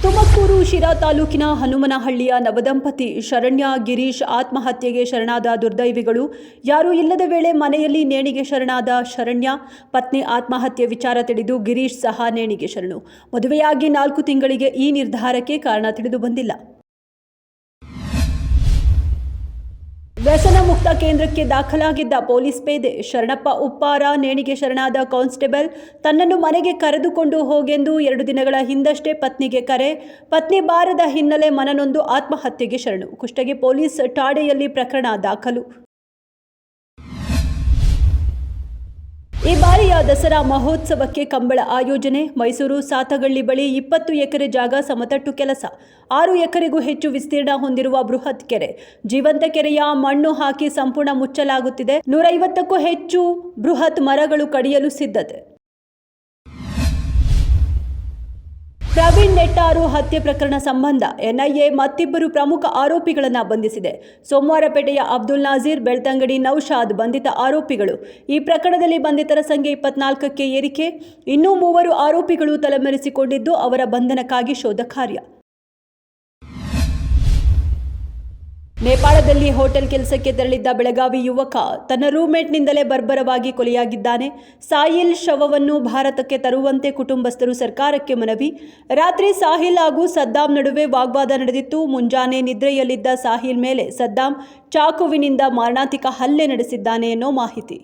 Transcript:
ತುಮಕೂರು ಶಿರಾ ತಾಲೂಕಿನ ಹನುಮನಹಳ್ಳಿಯ ನವದಂಪತಿ ಶರಣ್ಯ ಗಿರೀಶ್ ಆತ್ಮಹತ್ಯೆಗೆ ಶರಣಾದ ದುರ್ದೈವಿಗಳು. ಯಾರೂ ಇಲ್ಲದ ವೇಳೆ ಮನೆಯಲ್ಲಿ ನೇಣಿಗೆ ಶರಣಾದ ಶರಣ್ಯ ಪತ್ನಿ ಆತ್ಮಹತ್ಯೆ ವಿಚಾರ ತಿಳಿದು ಗಿರೀಶ್ ಸಹ ನೇಣಿಗೆ ಶರಣು. ಮದುವೆಯಾಗಿ 4 ತಿಂಗಳಿಗೆ ಈ ನಿರ್ಧಾರಕ್ಕೆ ಕಾರಣ ತಿಳಿದು ಬಂದಿಲ್ಲ. ವ್ಯಸನ ಮುಕ್ತ ಕೇಂದ್ರಕ್ಕೆ ದಾಖಲಾಗಿದ್ದ ಪೊಲೀಸ್ ಪೇದೆ ಶರಣಪ್ಪ ಉಪ್ಪಾರ ನೇಣಿಗೆ ಶರಣಾದ ಕಾನ್ಸ್ಟೇಬಲ್ ತನ್ನನ್ನು ಮನೆಗೆ ಕರೆದುಕೊಂಡು ಹೋಗೆಂದು 2 ದಿನಗಳ ಹಿಂದಷ್ಟೇ ಪತ್ನಿಗೆ ಕರೆ. ಪತ್ನಿ ಬಾರದ ಹಿನ್ನೆಲೆ ಮನನೊಂದು ಆತ್ಮಹತ್ಯೆಗೆ ಶರಣು. ಕುಷ್ಟಗಿ ಪೊಲೀಸ್ ಠಾಣೆಯಲ್ಲಿ ಪ್ರಕರಣ ದಾಖಲು. ಈ ಬಾರಿಯ ದಸರಾ ಮಹೋತ್ಸವಕ್ಕೆ ಕಂಬಳ ಆಯೋಜನೆ. ಮೈಸೂರು ಸಾತಗಳ್ಳಿ ಬಳಿ 20 ಎಕರೆ ಜಾಗ ಸಮತಟ್ಟು ಕೆಲಸ. 6 ಎಕರೆಗೂ ಹೆಚ್ಚು ವಿಸ್ತೀರ್ಣ ಹೊಂದಿರುವ ಬೃಹತ್ ಕೆರೆ. ಜೀವಂತ ಕೆರೆಯ ಮಣ್ಣು ಹಾಕಿ ಸಂಪೂರ್ಣ ಮುಚ್ಚಲಾಗುತ್ತಿದೆ. 150ಕ್ಕೂ ಹೆಚ್ಚು ಬೃಹತ್ ಮರಗಳು ಕಡಿಯಲು ಸಿದ್ಧತೆ. ಪ್ರವೀಣ್ ನೆಟ್ಟಾರು ಹತ್ಯೆ ಪ್ರಕರಣ ಸಂಬಂಧ ಎನ್ಐಎ ಮತ್ತಿಬ್ಬರು ಪ್ರಮುಖ ಆರೋಪಿಗಳನ್ನು ಬಂಧಿಸಿದೆ. ಸೋಮವಾರಪೇಟೆಯ ಅಬ್ದುಲ್ ನಾಜೀರ್, ಬೆಳ್ತಂಗಡಿ ನೌಶಾದ್ ಬಂಧಿತ ಆರೋಪಿಗಳು. ಈ ಪ್ರಕರಣದಲ್ಲಿ ಬಂಧಿತರ ಸಂಖ್ಯೆ 24ಕ್ಕೆ ಏರಿಕೆ. ಇನ್ನೂ 3 ಆರೋಪಿಗಳು ತಲೆಮರೆಸಿಕೊಂಡಿದ್ದು ಅವರ ಬಂಧನಕ್ಕಾಗಿ ಶೋಧ ಕಾರ್ಯ. ನೇಪಾಳದಲ್ಲಿ ಹೋಟೆಲ್ ಕೆಲಸಕ್ಕೆ ತೆರಳಿದ್ದ ಬೆಳಗಾವಿ ಯುವಕ ತನ್ನ ರೂಮ್ಮೇಟ್ನಿಂದಲೇ ಬರ್ಬರವಾಗಿ ಕೊಲೆಯಾಗಿದ್ದಾನೆ. ಸಾಹಿಲ್ ಶವವನ್ನು ಭಾರತಕ್ಕೆ ತರುವಂತೆ ಕುಟುಂಬಸ್ಥರು ಸರ್ಕಾರಕ್ಕೆ ಮನವಿ. ರಾತ್ರಿ ಸಾಹಿಲ್ ಹಾಗೂ ಸದ್ದಾಂ ನಡುವೆ ವಾಗ್ವಾದ ನಡೆದಿತ್ತು. ಮುಂಜಾನೆ ನಿದ್ರೆಯಲ್ಲಿದ್ದ ಸಾಹಿಲ್ ಮೇಲೆ ಸದ್ದಾಂ ಚಾಕುವಿನಿಂದ ಮಾರಣಾಂತಿಕ ಹಲ್ಲೆ ನಡೆಸಿದ್ದಾನೆ ಎನ್ನೋ ಮಾಹಿತಿ.